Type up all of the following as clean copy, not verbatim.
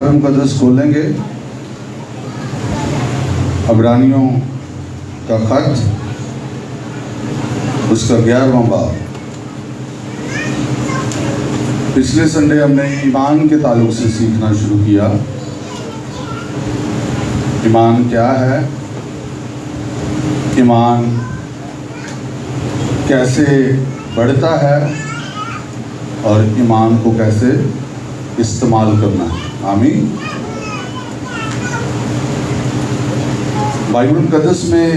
Bible मुकद्दस खोलेंगे इब्रानियों का खत, उसका 11वां बाब। पिछले संडे हमने ईमान के ताल्लुक से सीखना शुरू किया। ईमान क्या है, ईमान कैसे बढ़ता है और ईमान को कैसे इस्तेमाल करना है। आमीन। बाइबल मुकद्दस में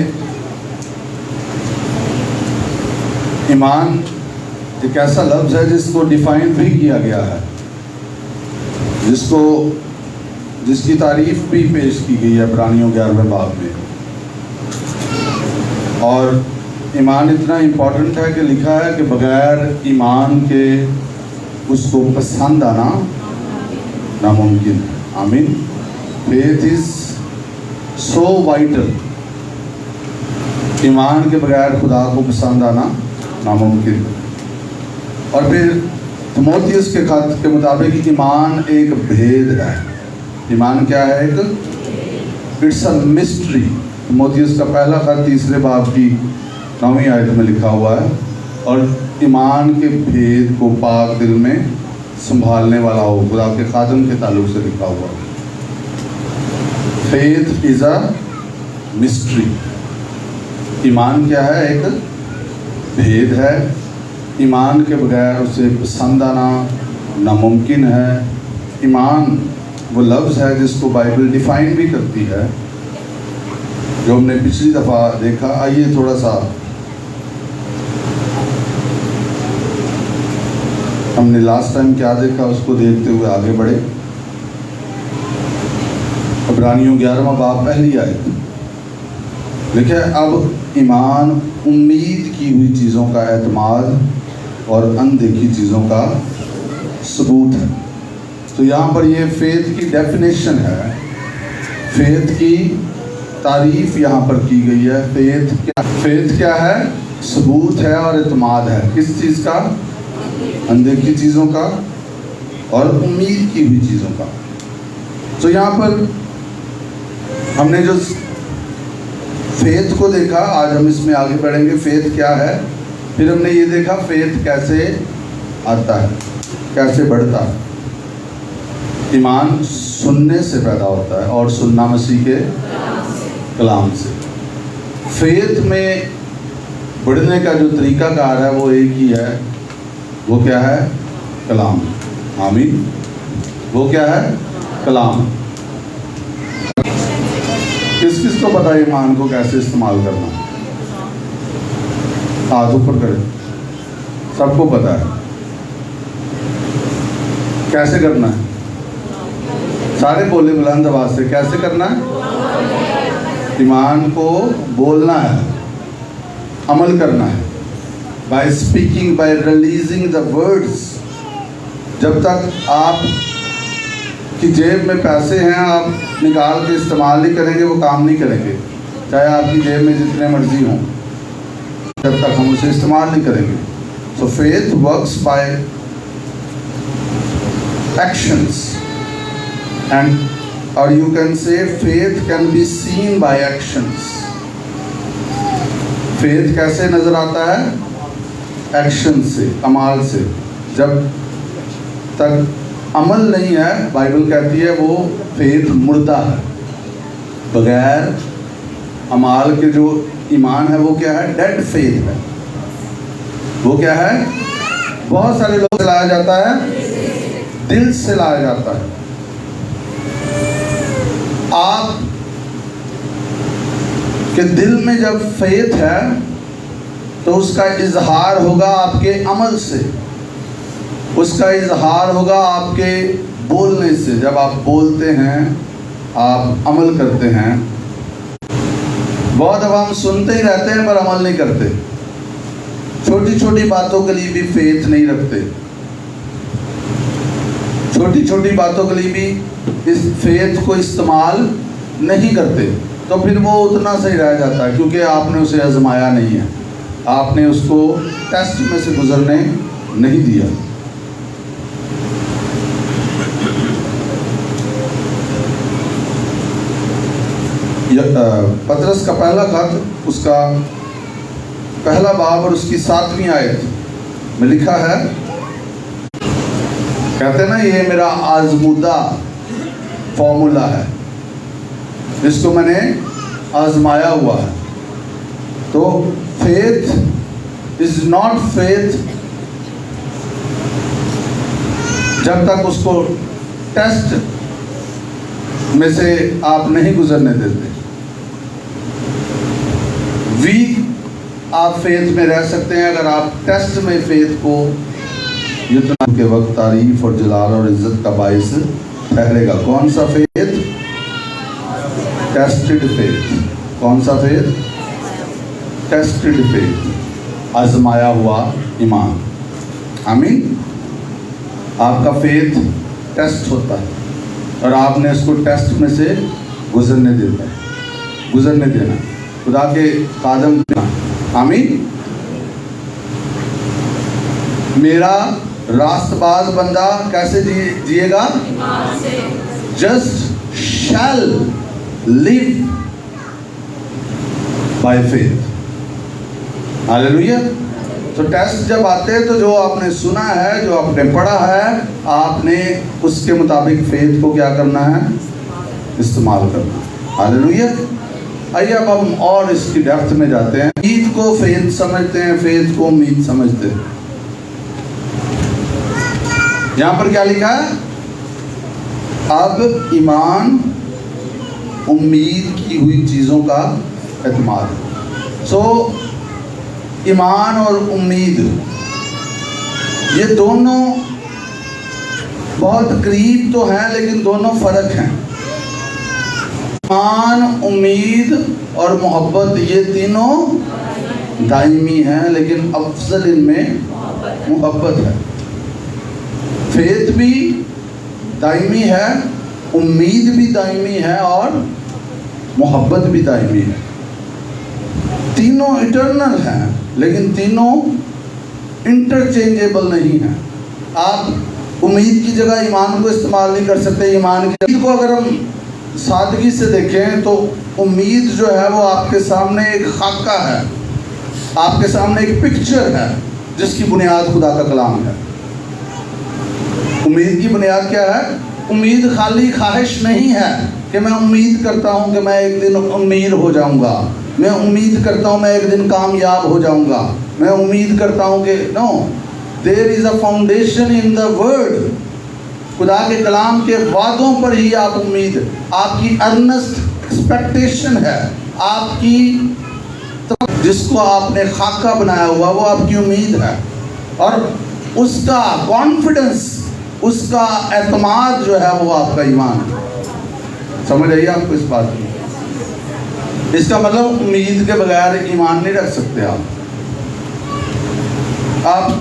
ईमान एक ऐसा लफ्ज़ है जिसको डिफाइन भी किया गया है, जिसकी तारीफ भी पेश की गई है इब्रानियों 11वें बाब में। और ईमान इतना इम्पोर्टेंट है कि लिखा है कि बगैर ईमान के उसको पसंद आना नामुमकिन है। आमीन। Faith is so vital. ईमान के बगैर खुदा को पसंद आना नामुमकिन। और फिर तीमुथियुस के खत के मुताबिक ईमान एक भेद है। ईमान क्या है? एक इट्स अ मिस्ट्री। तीमुथियुस का पहला खत 3 बाब की 9वीं आयत में लिखा हुआ है। और ईमान के भेद को पाक दिल में संभालने वाला हो, खुदा के खादम के ताल्लुक से लिखा हुआ। Faith is a mystery. ईमान क्या है? एक भेद है। ईमान के बगैर उसे पसंद आना नामुमकिन है। ईमान वो लफ्ज़ है जिसको बाइबल डिफाइन भी करती है, जो हमने पिछली दफ़ा देखा। आइए थोड़ा सा हमने लास्ट टाइम क्या देखा उसको देखते हुए आगे बढ़े। इब्रानियों 11वां बाब पहली आयत लिखे, अब ईमान उम्मीद की हुई चीज़ों का एतमाद और अनदेखी चीज़ों का सबूत है। तो यहाँ पर ये फेथ की डेफिनेशन है, फेथ की तारीफ यहाँ पर की गई है। फेथ क्या है? सबूत है और एतमाद है। किस चीज़ का? अनदेखी चीज़ों का और उम्मीद की हुई चीज़ों का। तो यहाँ पर हमने जो फेथ को देखा, आज हम इसमें आगे बढ़ेंगे। फेथ क्या है, फिर हमने ये देखा फेथ कैसे आता है, कैसे बढ़ता है। ईमान सुनने से पैदा होता है और सुनना मसीह के कलाम से। फेथ में बढ़ने का जो तरीकाकार है वो एक ही है। वो क्या है? कलाम। आमीन। वो क्या है? कलाम। किस किस को पता है ईमान को कैसे इस्तेमाल करना? हाथ ऊपर करें। सबको पता है कैसे करना है। सारे बोले बुलंद आवाज से, कैसे करना है? ईमान को बोलना है, अमल करना है। By speaking, bye releasing the words. जब तक आप की जेब में पैसे हैं, आप निकाल के इस्तेमाल नहीं करेंगे, वो काम नहीं करेंगे। चाहे आपकी जेब में जितने मर्जी हों, जब तक हम उसे इस्तेमाल नहीं करेंगे। So faith works by actions and और you can say faith can be seen by actions. Faith कैसे नजर आता है? एक्शन से, अमाल से। जब तक अमल नहीं है, बाइबल कहती है वो फेथ मुर्दा है। बगैर अमाल के जो ईमान है वो क्या है? डेड फेथ है। वो क्या है? बहुत सारे लोग से लाया जाता है, दिल से लाया जाता है। आप के दिल में जब फेथ है तो उसका इजहार होगा आपके अमल से, उसका इजहार होगा आपके बोलने से। जब आप बोलते हैं, आप अमल करते हैं। बहुत दफा हम सुनते ही रहते हैं पर अमल नहीं करते। छोटी छोटी बातों के लिए भी फेथ नहीं रखते। छोटी छोटी बातों के लिए भी इस फेथ को इस्तेमाल नहीं करते। तो फिर वो उतना सही रह जाता है, क्योंकि आपने उसे आजमाया नहीं है, आपने उसको टेस्ट में से गुजरने नहीं दिया। पतरस का पहला खत उसका पहला बाब और उसकी 7वीं आयत में लिखा है, कहते हैं ना ये मेरा आजमूदा फॉर्मूला है, इसको मैंने आजमाया हुआ है। तो फेथ इज नॉट फेथ जब तक उसको टेस्ट में से आप नहीं गुजरने देते। वीक आप फेथ में रह सकते हैं अगर आप टेस्ट में फेथ को युद्ध के वक्त तारीफ और जलाल और इज्जत का बाइस ठहरेगा। कौन सा फेथ? Tested faith. कौन सा फेथ? टेस्टेड फेथ, आजमाया हुआ ईमान। आमीन। आपका फेथ टेस्ट होता है और आपने इसको टेस्ट में से गुजरने देना खुदा के कादम देना। आमीन। मेरा रास्तबाज बंदा कैसे जिएगा? Just shall live by faith. Hallelujah. तो टेस्ट जब आते हैं तो जो आपने सुना है, जो आपने पढ़ा है, आपने उसके मुताबिक फेथ को क्या करना है? इस्तेमाल करना। हालेलुया। आइए अब हम और इसकी डेप्थ में जाते हैं। उम्मीद को फेथ समझते हैं, फेथ को उम्मीद समझते हैं। यहां पर क्या लिखा है? अब ईमान उम्मीद की हुई चीजों का एतमाद। ईमान और उम्मीद ये दोनों बहुत करीब तो हैं लेकिन दोनों फर्क हैं। ईमान, उम्मीद और मोहब्बत ये तीनों दायमी हैं, लेकिन अफजल इनमें मोहब्बत है। फेथ भी दायमी है, उम्मीद भी दायमी है और मोहब्बत भी दायमी है। तीनों इटर्नल हैं लेकिन तीनों इंटरचेंजेबल नहीं हैं। आप उम्मीद की जगह ईमान को इस्तेमाल नहीं कर सकते। ईमान की को अगर हम सादगी से देखें तो उम्मीद जो है वो आपके सामने एक खाका है, आपके सामने एक पिक्चर है जिसकी बुनियाद खुदा का कलाम है। उम्मीद की बुनियाद क्या है? उम्मीद खाली ख्वाहिश नहीं है कि मैं उम्मीद करता हूँ कि मैं एक दिन अमीर हो जाऊँगा, मैं उम्मीद करता हूँ मैं एक दिन कामयाब हो जाऊँगा, मैं उम्मीद करता हूँ कि no, there is a foundation in the word. खुदा के कलाम के वादों पर ही आप उम्मीद, आपकी अर्नेस्ट एक्सपेक्टेशन है, आपकी तो जिसको आपने खाका बनाया हुआ वो आपकी उम्मीद है और उसका कॉन्फिडेंस, उसका एतमाद जो है वो आपका ईमान है। समझ आइए आपको इस बात की। इसका मतलब उम्मीद के बगैर ईमान नहीं रख सकते आप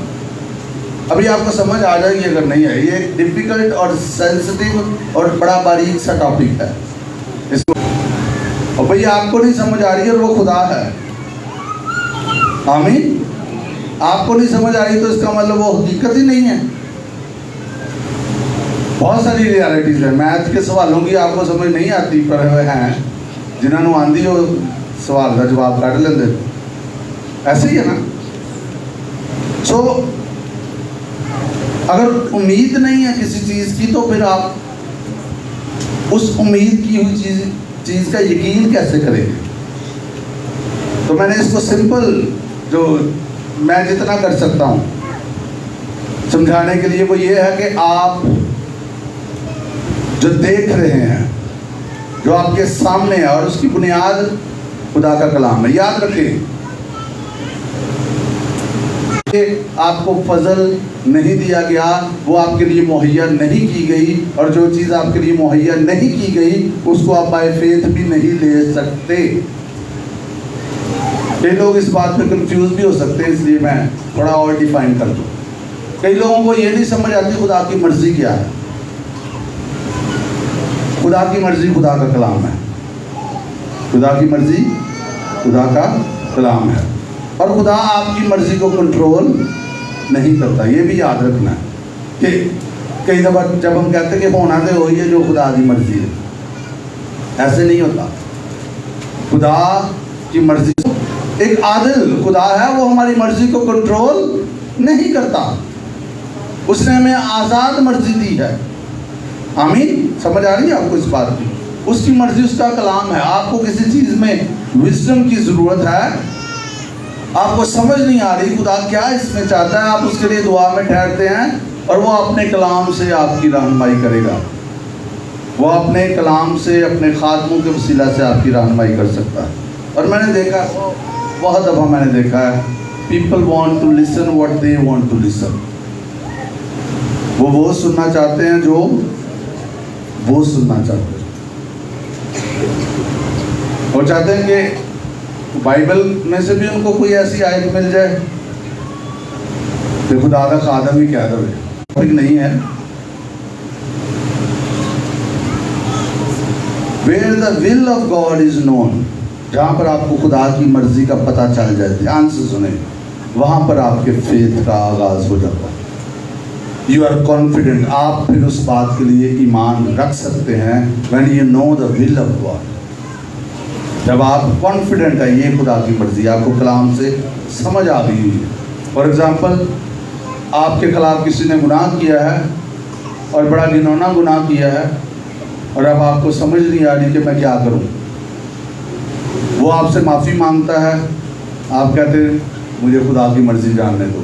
अभी आपको समझ आ जाएगी अगर नहीं है। ये एक डिफिकल्ट और सेंसिटिव और बड़ा बारीक सा टॉपिक है इसको, और भैया आपको नहीं समझ आ रही है और वो खुदा है। आमीन। आपको नहीं समझ आ रही तो इसका मतलब वो हकीकत ही नहीं है। बहुत सारी रियलिटीज है। मैथ के सवालों की आपको समझ नहीं आती, पर हैं जिन्होंने आंधी हो सवाल का जवाब काट लेंगे। ऐसे ही है ना। अगर उम्मीद नहीं है किसी चीज़ की तो फिर आप उस उम्मीद की हुई चीज़ का यकीन कैसे करेंगे? तो मैंने इसको सिंपल, जो मैं जितना कर सकता हूँ समझाने के लिए, वो ये है कि आप जो देख रहे हैं, जो आपके सामने है, और उसकी बुनियाद खुदा का कलाम है। याद रखें, आपको फजल नहीं दिया गया, वो आपके लिए मुहैया नहीं की गई, और जो चीज़ आपके लिए मुहैया नहीं की गई उसको आप बाय फेथ भी नहीं ले सकते। कई लोग इस बात पे कंफ्यूज भी हो सकते हैं, इसलिए मैं थोड़ा और डिफाइन कर दूँ। कई लोगों को ये नहीं समझ आती खुदा की मर्जी क्या है। खुदा की मर्जी खुदा का कलाम है। खुदा की मर्जी खुदा का कलाम है, और खुदा आपकी मर्जी को कंट्रोल नहीं करता। ये भी याद रखना है कि कई दफ़ा जब हम कहते हैं कि होना तो वही है जो खुदा की मर्जी है, ऐसे नहीं होता। खुदा की मर्जी, एक आदिल खुदा है, वो हमारी मर्जी को कंट्रोल नहीं करता। उसने हमें आज़ाद मर्जी दी है। आमीन, समझ आ रही है आपको इस बात की? उसकी मर्जी, उसका कलाम है। आपको किसी चीज़ में विजडम की ज़रूरत है, आपको समझ नहीं आ रही खुदा क्या इसमें चाहता है, आप उसके लिए दुआ में ठहरते हैं और वो अपने कलाम से आपकी रहनुमाई करेगा। वो अपने कलाम से, अपने खातमों के वसीला से आपकी रहनुमाई कर सकता है। और मैंने देखा, बहुत दफ़ा मैंने देखा है, people want to listen what they want to listen. वो सुनना चाहते हैं जो वो सुनना चाहते हैं। वो चाहते हैं कि बाइबल में से भी उनको कोई ऐसी आयत मिल जाए कि खुदा का खादम ही क्या दे, नहीं है। Where the will of God is known, जहाँ पर आपको खुदा की मर्जी का पता चल जाए, ध्यान से सुने, वहाँ पर आपके फेथ का आगाज हो जाता है। यू आर कॉन्फिडेंट, आप फिर उस बात के लिए ईमान रख सकते हैं। When you know the will of God, जब आप कॉन्फिडेंट है ये खुदा की मर्जी, आपको कलाम से समझ आ गई है। फॉर एग्जाम्पल, आपके खिलाफ किसी ने गुनाह किया है और बड़ा घिनौना गुनाह किया है, और अब आपको समझ नहीं आ रही कि मैं क्या करूं। वो आपसे माफ़ी मांगता है, आप कहते हैं मुझे खुदा की मर्जी जानने दो।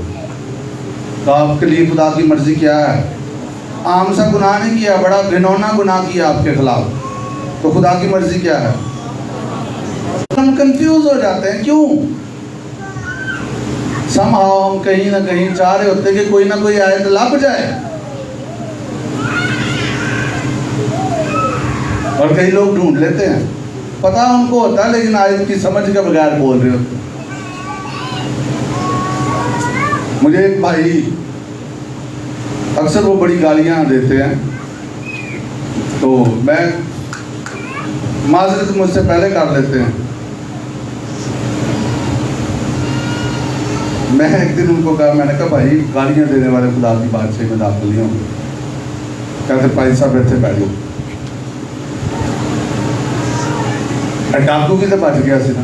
तो आपके लिए खुदा की मर्जी क्या है? आम सा गुनाह नहीं किया, बड़ा घिनौना गुनाह किया आपके खिलाफ, तो खुदा की मर्जी क्या है? हम कंफ्यूज हो जाते हैं। क्यों? समहाउ हम कहीं ना कहीं चाह रहे होते कि कोई ना कोई आयत लग जाए, और कई लोग ढूंढ लेते हैं, पता उनको होता है लेकिन आयत की समझ के बगैर बोल रहे होते। मुझे एक भाई, अक्सर वो बड़ी गालियां देते हैं, तो मैं माजरत मुझसे पहले कर लेते हैं। मैं एक दिन उनको कहा, मैंने कहा भाई गालियां देने वाले खुदा की बात से में दाखिल नहीं होंगे। कहते भाई साहब बैठे बैठो, डाकू भी तो बच गया सी ना,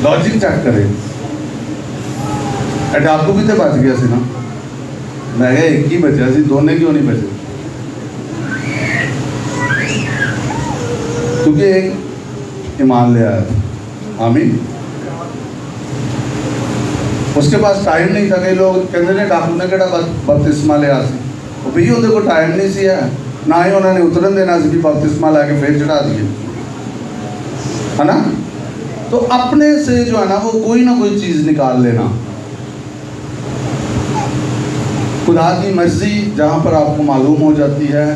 लॉजिक चेक करे, डाकू भी तो बच गया सी ना। मैं कहा एक ही बचा सी, दोनों क्यों नहीं बचे? क्योंकि एक ईमान ले आया। आमीन। उसके पास टाइम नहीं था। कई लोग कहते ने डाकू ने केड़ा बपतिस्मा लिया सी, भैया उहदे कोल टाइम नहीं सी है, ना ही उन्होंने उतरन देना सी, बपतिस्मा लैके फिर चढ़ा दिए, है ना। तो अपने से जो है ना वो कोई ना कोई चीज़ निकाल लेना। खुदा की मर्जी जहाँ पर आपको मालूम हो जाती है,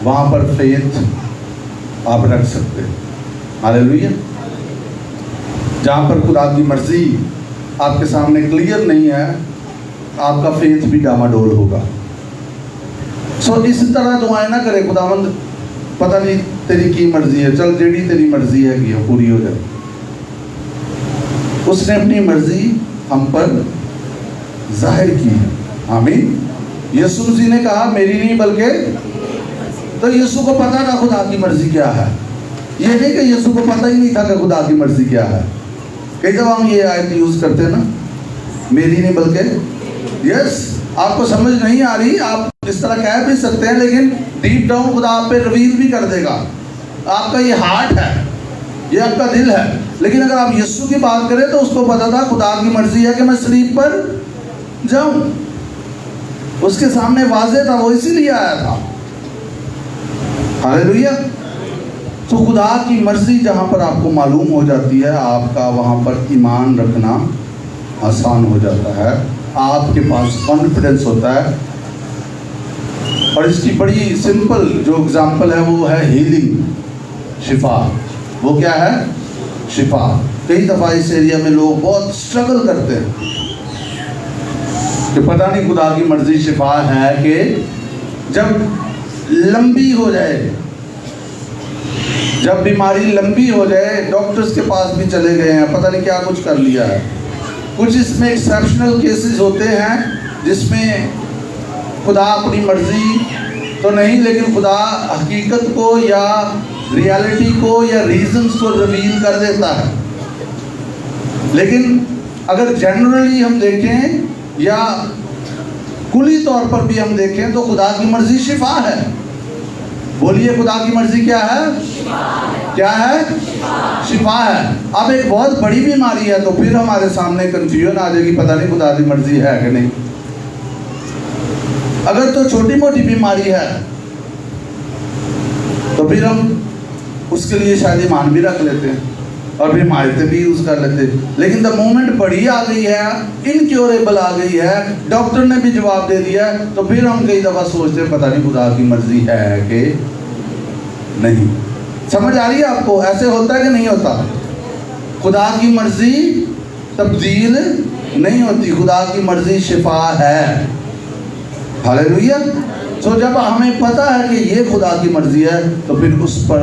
वहाँ पर फेथ आप रख सकते हैं। हालेलुया। जहाँ पर खुदा की मर्जी आपके सामने क्लियर नहीं है, आपका फेथ भी डामाडोल होगा। सो इस तरह दुआएं ना करें, खुदावंद पता नहीं तेरी की मर्जी है, चल जेड़ी तेरी मर्जी है कि पूरी हो जाए। उसने अपनी मर्जी हम पर जाहिर की है। आमीन। यीशु मसीह ने कहा मेरी नहीं बल्कि, तो यीशु को पता था खुदा की मर्जी क्या है। ये नहीं कि यीशु को पता ही नहीं था कि खुदा की मर्जी क्या है। कई जब हम ये आयत यूज करते हैं ना, मेरी नहीं बल्कि, यस आपको समझ नहीं आ रही, आप इस तरह कह भी सकते हैं, लेकिन डीप डाउन खुदा आप पे रिवील भी कर देगा। आपका ये हार्ट है, ये आपका दिल है। लेकिन अगर आप यीशु की बात करें तो उसको पता था खुदा की मर्जी है कि मैं सलीब पर जाऊं। उसके सामने वाज़ेह था, वो इसीलिए आया था। हालेलुया। तो खुदा की मर्जी जहाँ पर आपको मालूम हो जाती है, आपका वहाँ पर ईमान रखना आसान हो जाता है। आपके पास कॉन्फिडेंस होता है। और इसकी बड़ी सिंपल जो एग्जाम्पल है वो है हीलिंग, शिफा। वो क्या है? शिफा। कई दफ़ा इस एरिया में लोग बहुत स्ट्रगल करते हैं कि पता नहीं खुदा की मर्जी शिफा है कि जब लंबी हो जाए, जब बीमारी लंबी हो जाए, डॉक्टर्स के पास भी चले गए हैं, पता नहीं क्या कुछ कर लिया है। कुछ इसमें एक्सेप्शनल केसेस होते हैं जिसमें खुदा अपनी मर्जी तो नहीं, लेकिन खुदा हकीकत को या रियलिटी को या रीजंस को रिवील कर देता है। लेकिन अगर जनरली हम देखें या कुली तौर पर भी हम देखें तो खुदा की मर्जी शिफा है। बोलिए, खुदा की मर्जी क्या है? क्या है? शिफा है। अब एक बहुत बड़ी बीमारी है तो फिर हमारे सामने कंफ्यूजन आ जाएगी, पता नहीं खुदा की मर्जी है कि नहीं। अगर तो छोटी मोटी बीमारी है तो फिर हम उसके लिए शायद ईमान भी रख लेते हैं और फिर मायते भी यूज़ कर लेते हैं। लेकिन द मोमेंट बड़ी आ गई है, इनक्योरेबल आ गई है, डॉक्टर ने भी जवाब दे दिया है, तो फिर हम कई दफ़ा सोचते हैं पता नहीं खुदा की मर्जी है कि नहीं। समझ आ रही है आपको? ऐसे होता है कि नहीं होता? खुदा की मर्जी तब्दील नहीं होती, खुदा की मर्जी शिफा है। हालेलुया। तो जब हमें पता है कि ये खुदा की मर्जी है तो फिर उस पर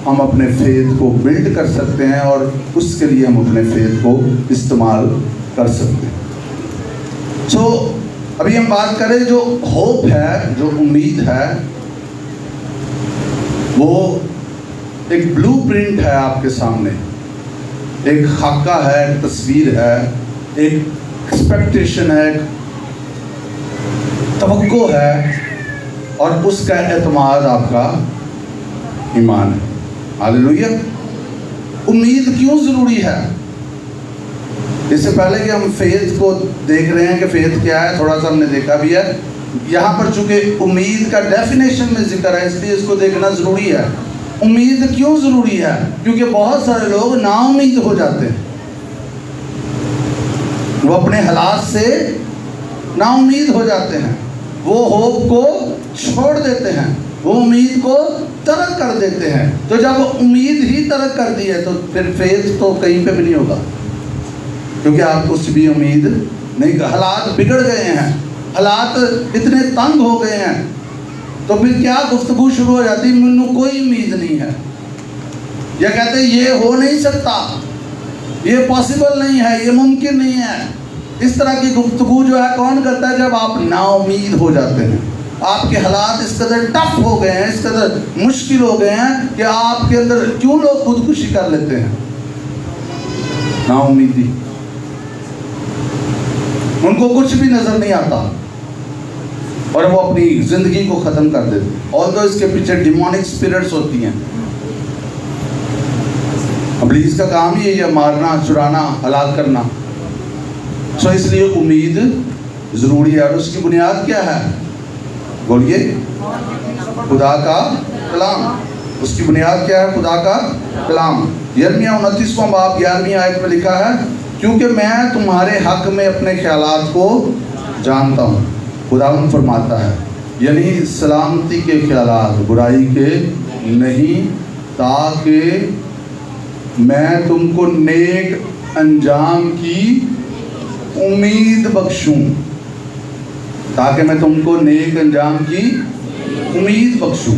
हम अपने फेथ को बिल्ड कर सकते हैं और उसके लिए हम अपने फेथ को इस्तेमाल कर सकते हैं। सो अभी हम बात करें जो होप है, जो उम्मीद है, वो एक ब्लूप्रिंट है आपके सामने, एक खाका है, एक तस्वीर है, एक एक्सपेक्टेशन है, एक तवक्को है और उसका एतमाद आपका ईमान है। हालेलुया। उम्मीद क्यों ज़रूरी है? इससे पहले कि हम फेथ को देख रहे हैं कि फेथ क्या है, थोड़ा सा हमने देखा भी है। यहाँ पर चूँकि उम्मीद का डेफिनेशन में जिक्र है इसलिए इसको देखना ज़रूरी है। उम्मीद क्यों ज़रूरी है? क्योंकि बहुत सारे लोग नाउम्मीद हो जाते हैं, वो अपने हालात से नाउम्मीद हो जाते हैं, वो होप को छोड़ देते हैं, वो उम्मीद को तरक कर देते हैं। तो जब उम्मीद ही तरक कर दी है तो फिर फेथ तो कहीं पे भी नहीं होगा, क्योंकि आप कुछ भी उम्मीद नहीं। हालात बिगड़ गए हैं, हालात इतने तंग हो गए हैं, तो फिर क्या गुफ्तगू शुरू हो जाती, मैंने कोई उम्मीद नहीं है, या कहते ये हो नहीं सकता, ये पॉसिबल नहीं है, ये मुमकिन नहीं है। इस तरह की गुफ्तगू जो है कौन करता है? जब आप नाउम्मीद हो जाते हैं, आपके हालात इस कदर टफ हो गए हैं, इस कदर मुश्किल हो गए हैं कि आपके अंदर क्यों लोग खुदकुशी कर लेते हैं? नाउम्मीदी, उनको कुछ भी नजर नहीं आता और वो अपनी जिंदगी को खत्म कर देते हैं। ऑल्दो इसके पीछे डिमोनिक स्पिरिट्स होती हैं। इब्लीस का काम ही है मारना, चुराना, हलाक करना। सो इसलिए उम्मीद ज़रूरी है। और उसकी बुनियाद क्या है? बोलिए, खुदा का कलाम। उसकी बुनियाद क्या है? खुदा का कलाम। यिर्मयाह 29वां बाब 11वीं आयत में लिखा है, क्योंकि मैं तुम्हारे हक में अपने ख्यालात को जानता हूँ, खुदावंद फरमाता है, यानी सलामती के ख्यालात, बुराई के नहीं, ताकि मैं तुमको नेक अंजाम की उम्मीद बख्शूं, ताकि मैं तुमको नेक अंजाम की उम्मीद बख्शूं।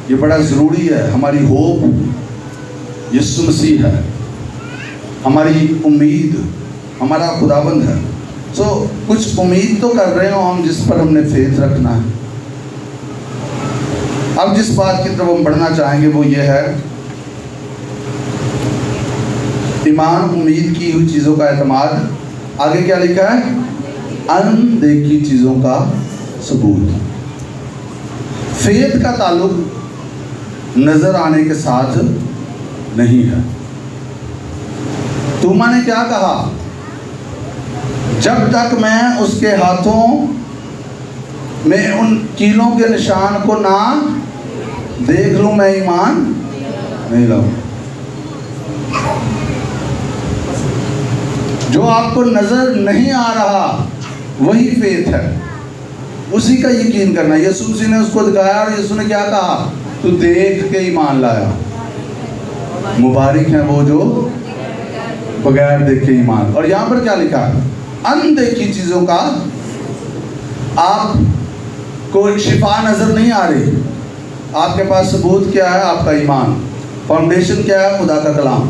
ये बड़ा ज़रूरी है। हमारी होप यीशु मसीह है, हमारी उम्मीद हमारा खुदाबंद है। सो कुछ उम्मीद तो कर रहे हो हम जिस पर हमने फेथ रखना है। अब जिस बात की तरफ हम बढ़ना चाहेंगे वो ये है, ईमान, उम्मीद की हुई चीज़ों का एतमाद। आगे क्या लिखा है? अनदेखी चीज़ों का सबूत। फेथ का ताल्लुक नजर आने के साथ नहीं है। तूमा ने क्या कहा? जब तक मैं उसके हाथों में उन कीलों के निशान को ना देख लूं मैं ईमान नहीं लाऊं। जो आपको नजर नहीं आ रहा वही फेथ है, उसी का यकीन करना। यीशु मसीह ने उसको दिखाया और यीशु ने क्या कहा? तू देख के ईमान लाया। मुबारक है वो जो बगैर देखे ईमान। और यहाँ पर क्या लिखा है? अनदेखी चीज़ों का। आपको शिफा नजर नहीं आ रही, आपके पास सबूत क्या है? आपका ईमान। फाउंडेशन क्या है? खुदा का कलाम।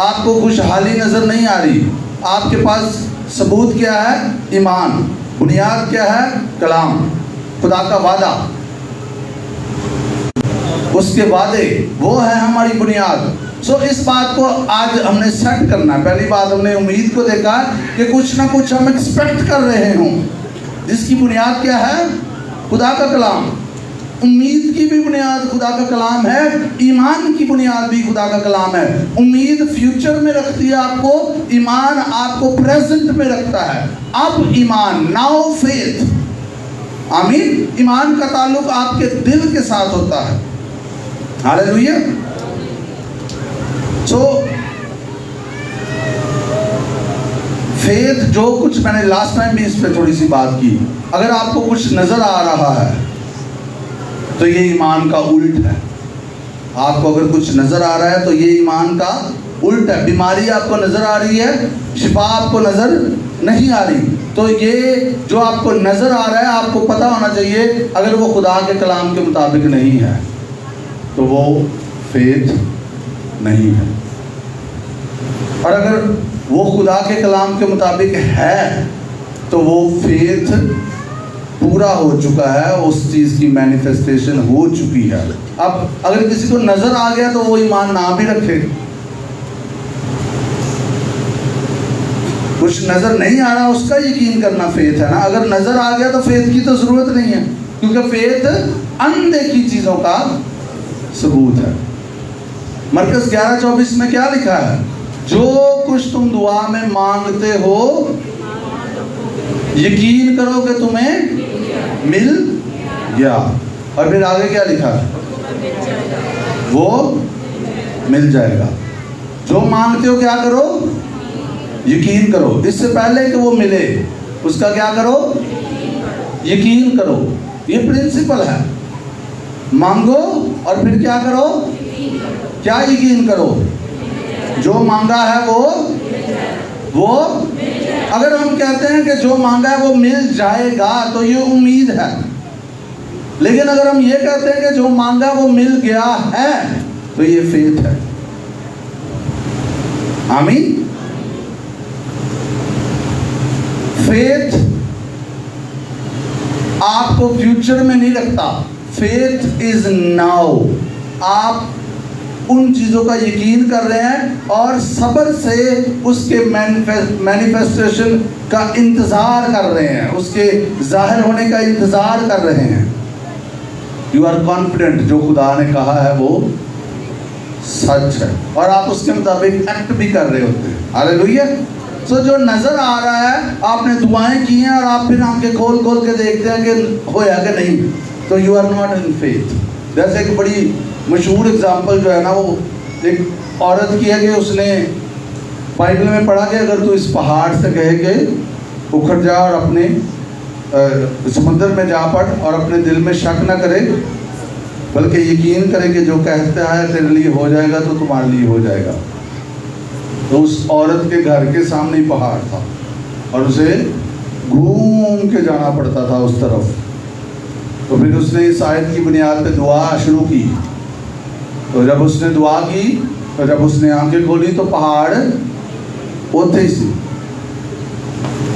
आपको खुशहाली नजर नहीं आ रही, आपके पास सबूत क्या है? ईमान। बुनियाद क्या है? कलाम, खुदा का वादा। उसके वादे, वो है हमारी बुनियाद। सो इस बात को आज हमने सेट करना है। पहली बात, हमने उम्मीद को देखा कि कुछ ना कुछ हम एक्सपेक्ट कर रहे हों, जिसकी बुनियाद क्या है? खुदा का कलाम। उम्मीद की भी बुनियाद खुदा का कलाम है, ईमान की बुनियाद भी खुदा का कलाम है। उम्मीद फ्यूचर में रखती है आपको, ईमान आपको प्रेजेंट में रखता है। अब ईमान, नाउ फेथ, आमीन। ईमान का ताल्लुक आपके दिल के साथ होता है। हालेलुया। सो फेथ, जो कुछ मैंने लास्ट टाइम भी इस पे थोड़ी सी बात की, अगर आपको कुछ नजर आ रहा है तो ये ईमान का उल्ट है। आपको अगर कुछ नजर आ रहा है तो ये ईमान का उल्ट है। बीमारी आपको नजर आ रही है, शिफा आपको नजर नहीं आ रही, तो ये जो आपको नजर आ रहा है, आपको पता होना चाहिए अगर वो खुदा के कलाम के मुताबिक नहीं है तो वो फेथ नहीं है। और अगर वो खुदा के कलाम के मुताबिक है तो वो फेथ पूरा हो चुका है, उस चीज़ की मैनिफेस्टेशन हो चुकी है। अब अगर किसी को नजर आ गया तो वो ईमान ना भी रखे। कुछ नजर नहीं आ रहा, उसका यकीन करना फेथ है ना। अगर नजर आ गया तो फेथ की तो जरूरत नहीं है, क्योंकि फेथ अनदेखी चीजों का सबूत है। मरकस 11:24 में क्या लिखा है? जो कुछ तुम दुआ में मांगते हो, यकीन करो कि तुम्हें मिल गया। और फिर आगे क्या लिखा है? वो मिल जाएगा। जो मांगते हो क्या करो? यकीन करो। इससे पहले कि वो मिले उसका क्या करो? यकीन करो। ये प्रिंसिपल है। मांगो और फिर क्या करो? क्या यकीन करो? जो मांगा है वो अगर हम कहते हैं कि जो मांगा है वो मिल जाएगा तो ये उम्मीद है। लेकिन अगर हम ये कहते हैं कि जो मांगा वो मिल गया है तो ये फेथ है। आमीन। फेथ आपको फ्यूचर में नहीं रखता। Faith is now. आप उन चीज़ों का यकीन कर रहे हैं और सब्र से उसके मैनिफेस्टेशन का इंतज़ार कर रहे हैं, उसके जाहिर होने का इंतज़ार कर रहे हैं। यू आर कॉन्फिडेंट, जो खुदा ने कहा है वो सच है और आप उसके मुताबिक एक्ट भी कर रहे होते हैं। हालेलुया। सो जो नज़र आ रहा है, आपने दुआएं की हैं और आप फिर आंखें खोल खोल के देखते हैं कि होया कि नहीं, तो you are not in faith. जैसे एक बड़ी मशहूर एग्जाम्पल जो है ना, वो एक औरत की है कि उसने बाइबल में पढ़ा कि अगर तू इस पहाड़ से कहे कि उखड़ जा और अपने समुद्र में जा पड़ और अपने दिल में शक ना करे, बल्कि यकीन करे कि जो कहता है तेरे लिए हो जाएगा तो तुम्हारे लिए हो जाएगा। तो उस औरत के घर के सामने ही पहाड़ था और उसे घूम के जाना पड़ता था उस तरफ। तो फिर उसने इस आयत की बुनियाद पे दुआ शुरू की। तो जब उसने दुआ की, तो जब उसने आंखें खोली तो पहाड़ ओथे ही सी।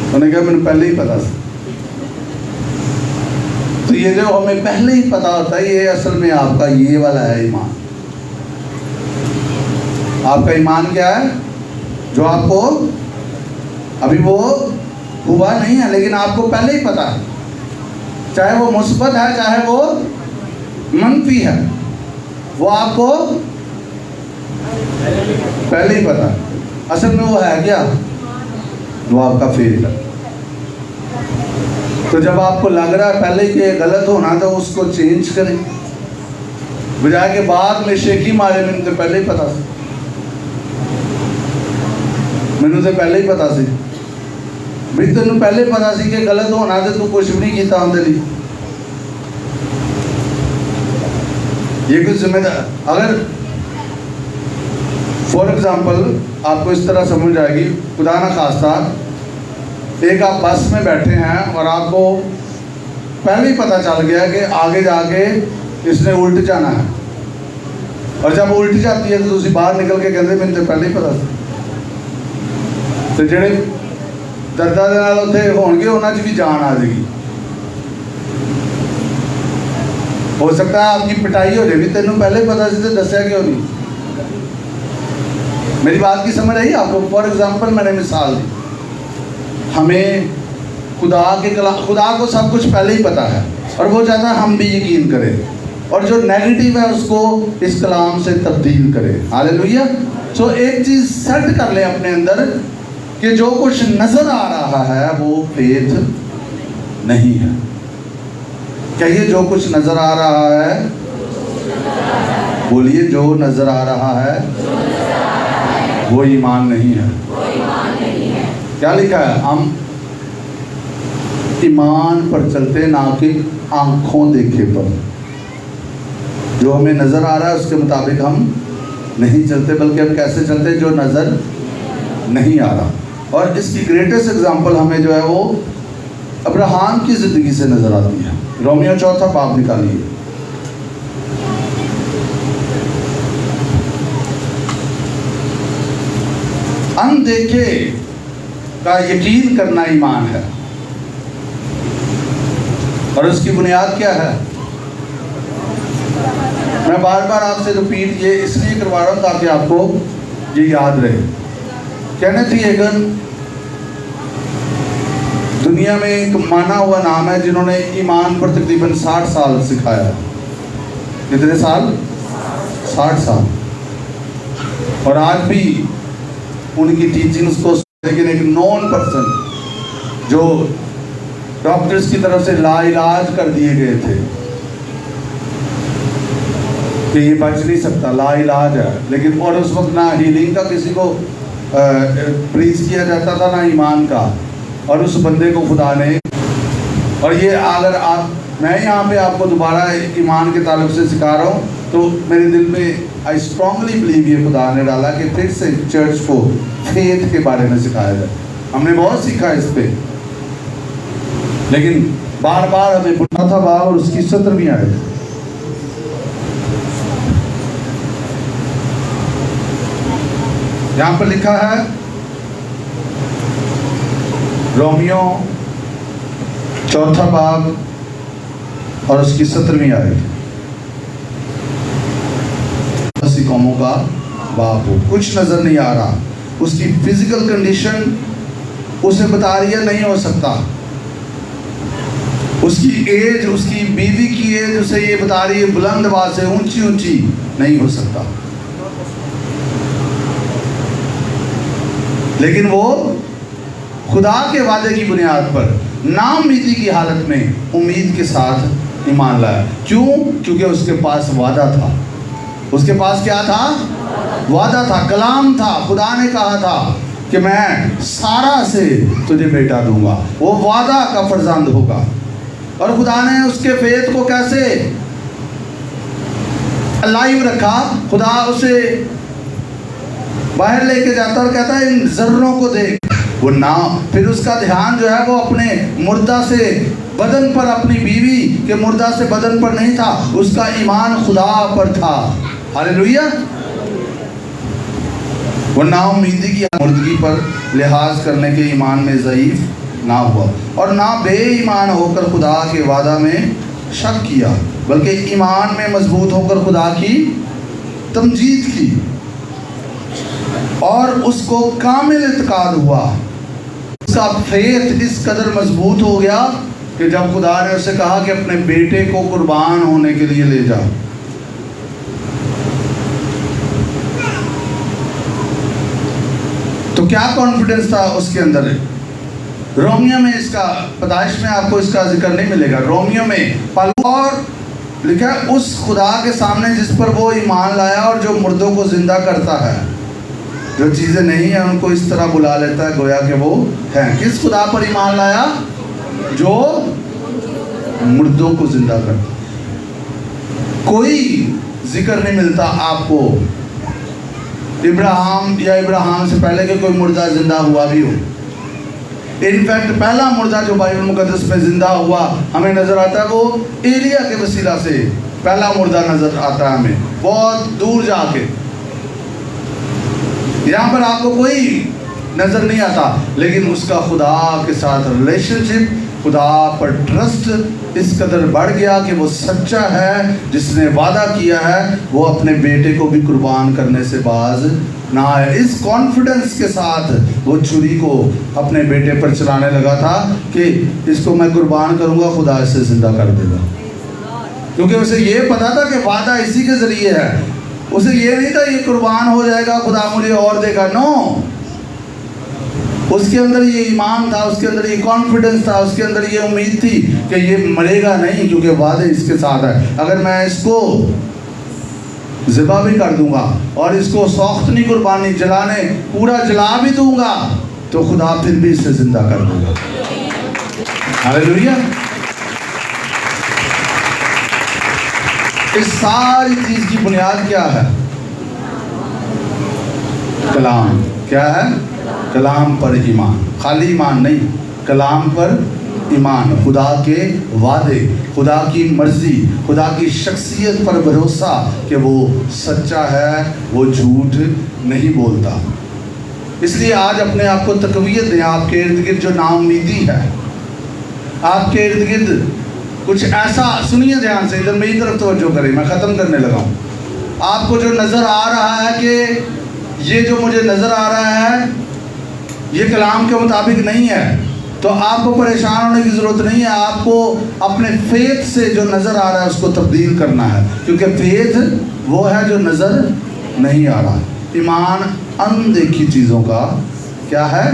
उन्होंने कहा मैंने पहले ही पता था। तो ये जो हमें पहले ही पता होता है, ये असल में आपका ये वाला है ईमान। आपका ईमान क्या है? जो आपको अभी वो हुआ नहीं है लेकिन आपको पहले ही पता है, चाहे वो मुस्बत है चाहे वो मनफी है, वो आपको पहले ही पता है। असल में वो है क्या? वो आपका फेथ है। तो जब आपको लग रहा है पहले कि गलत होना तो उसको चेंज करें, बजाय के बाद में शेखी मारे। मैंने तो पहले ही पता सी, मैंने तो पहले ही पता सी भी, तेन पहले पता सी कि गलत होना तो तू कुछ भी नहीं किया उनके लिए। ये कुछ जिम्मेदार, अगर फॉर एग्जाम्पल आपको इस तरह समझ आएगी, खुदा ना खास्ता एक आप बस में बैठे हैं और आपको पहले ही पता चल गया कि आगे जाके इसने उल्ट जाना है, और जब उल्ट जाती है तो तुम बाहर निकल के कहते मैंने तो पहले ही पता था। तो ਜਿਹੜੇ ਦਰਦਾਂ ਦੇ ਨਾਲ ਉੱਥੇ ਹੋਣਗੇ ਉਹਨਾਂ 'ਚ ਵੀ ਜਾਨ ਆ ਜਾਏਗੀ। हो सकता है आपकी पिटाई हो जाएगी, तेनों पहले पता चलते दसिया क्यों नहीं। मेरी बात की समझ आई आपको? फॉर एग्जाम्पल मैंने मिसाल दी, हमें खुदा को सब कुछ पहले ही पता है और वो चाहता है हम भी यकीन करें और जो नेगेटिव है उसको इस कलाम से तब्दील करें। हालेलुया। सो एक चीज़ सेट कर ले अपने अंदर कि जो कुछ नज़र आ रहा है वो फेथ नहीं है। कहिए, जो कुछ नज़र आ रहा है, बोलिए, जो नज़र आ रहा है वो ईमान नहीं है। क्या लिखा है? हम ईमान पर चलते ना कि आंखों देखे पर। जो हमें नज़र आ रहा है उसके मुताबिक हम नहीं चलते, बल्कि हम कैसे चलते? जो नज़र नहीं आ रहा। और इसकी ग्रेटेस्ट एग्जांपल हमें जो है वो अब्राहम की ज़िंदगी से नज़र आती है। रोमियो 4 बाब निकालिए। अनदेखे का यकीन करना ईमान है। और उसकी बुनियाद क्या है? मैं बार बार आपसे रिपीट ये इसलिए करवा रहा हूँ ताकि आपको ये याद रहे। केनेथ हेगन दुनिया में एक माना हुआ नाम है जिन्होंने ईमान पर तकरीबन 60 साल सिखाया। कितने साल? 60 साल। और आज भी उनकी टीचिंग्स को, लेकिन एक नॉन पर्सन जो डॉक्टर्स की तरफ से लाइलाज कर दिए गए थे कि ये बच नहीं सकता, लाइलाज है, लेकिन और उस वक्त ना हीलिंग का किसी को प्रीच किया जाता था ना ईमान का, और उस बंदे को खुदा ने, और ये अगर आप, मैं यहाँ पे आपको दोबारा ईमान के ताल्लुक से सिखा रहा हूँ तो मेरे दिल में आई स्ट्रांगली बिलीव ये खुदा ने डाला कि फिर से चर्च को फेथ के बारे में सिखाया जाए। हमने बहुत सीखा इस पे, लेकिन बार बार हमें बुढ़ा था बाब और उसकी 17वीं आयत। यहाँ पर लिखा है रोमियो 4 बाब और उसकी 17वीं आयत। ऐसी कौमों का बाप हो, कुछ नजर नहीं आ रहा, उसकी फिजिकल कंडीशन उसे बता रही है नहीं हो सकता, उसकी एज, उसकी बीवी की एज उसे ये बता रही है बुलंद आवाज से, ऊंची ऊंची, नहीं हो सकता। लेकिन वो खुदा के वादे की बुनियाद पर नाउम्मीदी की हालत में उम्मीद के साथ ईमान लाया। क्यों? क्योंकि उसके पास वादा था। उसके पास क्या था? वादा था, कलाम था। खुदा ने कहा था कि मैं सारा से तुझे बेटा दूंगा, वो वादा का फर्जंद होगा। और खुदा ने उसके फेथ को कैसे लाइव रखा? खुदा उसे बाहर लेके जाता और कहता है इन जर्रों को देख। वो ना, फिर उसका ध्यान जो है वो अपने मुर्दा से बदन पर, अपनी बीवी के मुर्दा से बदन पर नहीं था, उसका ईमान खुदा पर था। हालेलुया। वो नाउम्मीदी की मुर्दगी पर लिहाज करने के ईमान में ज़ईफ ना हुआ और ना बेईमान होकर खुदा के वादा में शक किया, बल्कि ईमान में मजबूत होकर खुदा की तमजीद की और उसको कामिल इत्काद हुआ। उसका फेथ इस कदर मजबूत हो गया कि जब खुदा ने उसे कहा कि अपने बेटे को कुर्बान होने के लिए ले जा, तो क्या कॉन्फिडेंस था उसके अंदर। रोमियो में इसका, पैदाइश में आपको इसका जिक्र नहीं मिलेगा। रोमियो में और लिखा है उस खुदा के सामने जिस पर वो ईमान लाया और जो मुर्दों को जिंदा करता है, जो चीज़ें नहीं है उनको इस तरह बुला लेता है गोया कि वो है। किस खुदा पर ईमान लाया? जो मुर्दों को जिंदा करता। कोई जिक्र नहीं मिलता आपको इब्राहिम या इब्राहिम से पहले कि कोई मुर्दा जिंदा हुआ भी हो। इनफैक्ट पहला मुर्दा जो बाइबल मुकद्दस में जिंदा हुआ हमें नजर आता है वो एलिया के वसीला से पहला मुर्दा नजर आता है हमें, बहुत दूर जाके। यहाँ पर आपको कोई नजर नहीं आता, लेकिन उसका खुदा के साथ रिलेशनशिप खुदा पर ट्रस्ट इस कदर बढ़ गया कि वो सच्चा है, जिसने वादा किया है वो अपने बेटे को भी कुर्बान करने से बाज ना आए। इस कॉन्फिडेंस के साथ वो छुरी को अपने बेटे पर चलाने लगा था कि इसको मैं कुर्बान करूंगा, खुदा इसे जिंदा कर देगा। क्योंकि उसे ये पता था कि वादा इसी के जरिए है। उसे ये नहीं था ये कुर्बान हो जाएगा खुदा मुझे और देगा, नो। उसके अंदर ये ईमान था, उसके अंदर ये कॉन्फिडेंस था, उसके अंदर ये उम्मीद थी कि ये मरेगा नहीं, क्योंकि वादे इसके साथ है। अगर मैं इसको ज़िबा भी कर दूंगा और इसको सौख्तनी कुर्बानी जलाने पूरा जला भी दूंगा तो खुदा फिर भी इसे जिंदा कर देगा। हालेलुया। इस सारी चीज की बुनियाद क्या है? कलाम। क्या है? कलाम पर ईमान। खाली ईमान नहीं, कलाम पर ईमान। खुदा के वादे, खुदा की मर्जी, खुदा की शख्सियत पर भरोसा कि वो सच्चा है, वो झूठ नहीं बोलता। इसलिए आज अपने आप को तकवीयत दें। आपके इर्द गिर्द जो नाउमीदी है, आपके इर्द गिर्द कुछ ऐसा, सुनिए ध्यान से, इधर मेरी तरफ तवज्जो करें, मैं ख़त्म करने लगा हूँ। आपको जो नज़र आ रहा है कि ये जो मुझे नज़र आ रहा है ये कलाम के मुताबिक नहीं है, तो आपको परेशान होने की ज़रूरत नहीं है। आपको अपने फेथ से जो नज़र आ रहा है उसको तब्दील करना है, क्योंकि फेथ वो है जो नज़र नहीं आ रहा। ईमान अनदेखी चीज़ों का क्या है?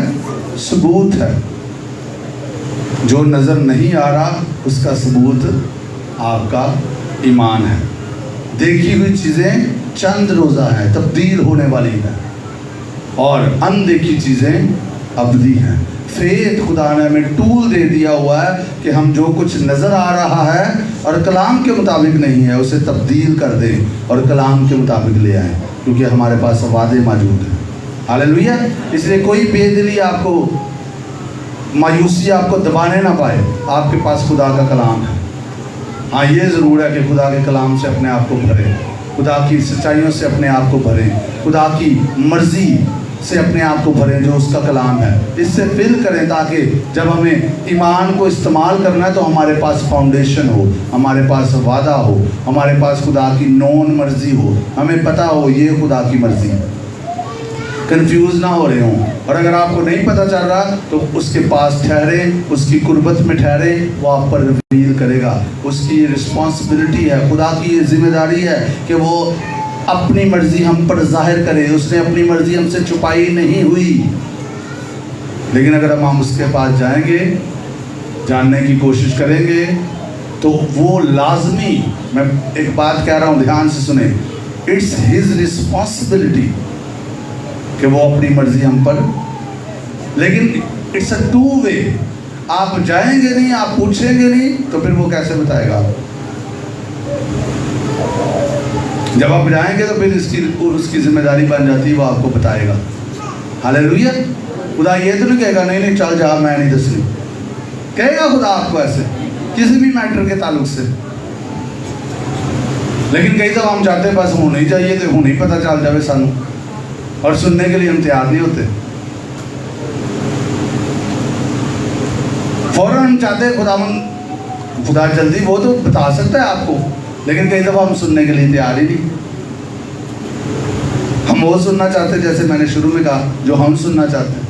सबूत है। जो नज़र नहीं आ रहा उसका सबूत आपका ईमान है। देखी हुई चीज़ें चंद रोज़ा है, तब्दील होने वाली है, और अनदेखी चीज़ें अबदी हैं। फेथ खुदा ने हमें टूल दे दिया हुआ है कि हम जो कुछ नज़र आ रहा है और कलाम के मुताबिक नहीं है उसे तब्दील कर दें और कलाम के मुताबिक ले आएँ, क्योंकि हमारे पास वादे मौजूद हैं। हालेलुया। इसलिए कोई बेदिली आपको, मायूसी आपको दबाने ना पाए। आपके पास खुदा का कलाम है। हाँ, ये ज़रूर है कि खुदा के कलाम से अपने आप को भरें, खुदा की सच्चाइयों से अपने आप को भरें, खुदा की मर्ज़ी से अपने आप को भरें जो उसका कलाम है। इससे फिल करें ताकि जब हमें ईमान को इस्तेमाल करना है तो हमारे पास फाउंडेशन हो, हमारे पास वादा हो, हमारे पास खुदा की नॉन मर्ज़ी हो, हमें पता हो ये खुदा की मर्ज़ी है, कंफ्यूज ना हो रहे हों। और अगर आपको नहीं पता चल रहा तो उसके पास ठहरे, उसकी कुर्बत में ठहरे, वो आप पर रिवील करेगा। उसकी ये रिस्पॉन्सिबिलिटी है, खुदा की ये जिम्मेदारी है कि वो अपनी मर्ज़ी हम पर जाहिर करे। उसने अपनी मर्ज़ी हमसे छुपाई नहीं हुई, लेकिन अगर हम उसके पास जाएंगे, जानने की कोशिश करेंगे, तो वो लाजमी, मैं एक बात कह रहा हूँ ध्यान से सुने, इट्स हिज रिस्पॉन्सिबिलिटी कि वो अपनी मर्ज़ी हम पर, लेकिन इट्स अ टू वे। आप जाएंगे नहीं, आप पूछेंगे नहीं, तो फिर वो कैसे बताएगा? जब आप जाएंगे तो फिर उसकी जिम्मेदारी बन जाती है, वो आपको बताएगा। हालेलुया। खुदा ये तो नहीं कहेगा नहीं नहीं चल जा, मैं नहीं दसनी। कहेगा खुदा आपको ऐसे किसी भी मैटर के ताल्लुक से। लेकिन कई दफ़ा हम चाहते हैं बस होना ही चाहिए, तो होना ही पता चल जाए सानू, और सुनने के लिए हम तैयार नहीं होते। फौरन हम चाहते हैं खुदा जल्दी, वो तो बता सकता है आपको, लेकिन कई दफ़ा हम सुनने के लिए तैयार ही नहीं। हम वो सुनना चाहते हैं, जैसे मैंने शुरू में कहा, जो हम सुनना चाहते हैं।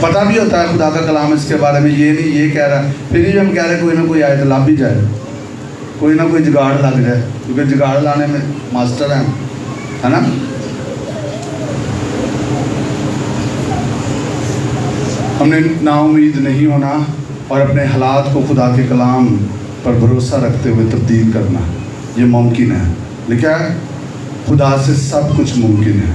पता भी होता है खुदा का कलाम इसके बारे में ये नहीं ये कह रहा है, फिर भी हम कह रहे हैं कोई ना कोई आयत ला भी जाए, कोई ना कोई जुगाड़ लग जाए, क्योंकि जुगाड़ लाने में मास्टर हैं, है ना। हमने नाउम्मीद नहीं होना और अपने हालात को खुदा के कलाम पर भरोसा रखते हुए तब्दील करना, ये मुमकिन है। लिखा है खुदा से सब कुछ मुमकिन है,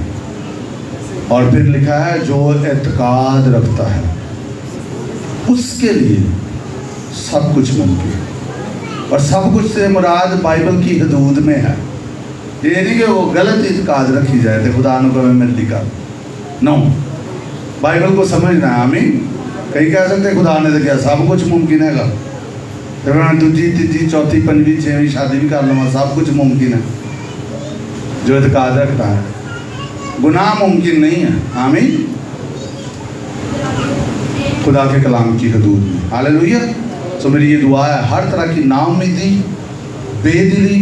और फिर लिखा है जो एतकाद रखता है उसके लिए सब कुछ मुमकिन है। और सब कुछ से मुराद बाइबल की हदूद में है। ये नहीं कि वो गलत इत्काद रखी जाए तो खुदा को मिल लिखा, नो, बाइबल को समझना है। आमीन। कहीं कह सकते खुदा ने तो क्या सब कुछ मुमकिन है, तो मैं दूजी तीजी चौथी पंजवीं छवीं शादी भी कर लूँगा, सब कुछ मुमकिन है जो इत्काद रखता है। गुनाह मुमकिन नहीं है। आमीन। खुदा के कलाम की हदूद में। हालेलुया। सो मेरी ये दुआ है, हर तरह की नाउम्मीदी, बेदिली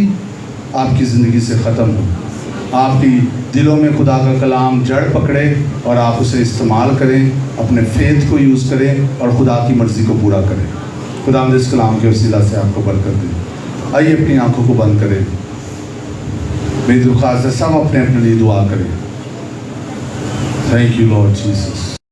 आपकी ज़िंदगी से ख़त्म हो। आपकी दिलों में खुदा का कलाम जड़ पकड़े और आप उसे इस्तेमाल करें, अपने फेथ को यूज़ करें और खुदा की मर्ज़ी को पूरा करें। खुदा इस कलाम के वसीला से आपको बरकत दे। आइए अपनी आंखों को बंद करें। मेरी दुआ से सब अपने अपने लिए दुआ करें। Thank you Lord Jesus.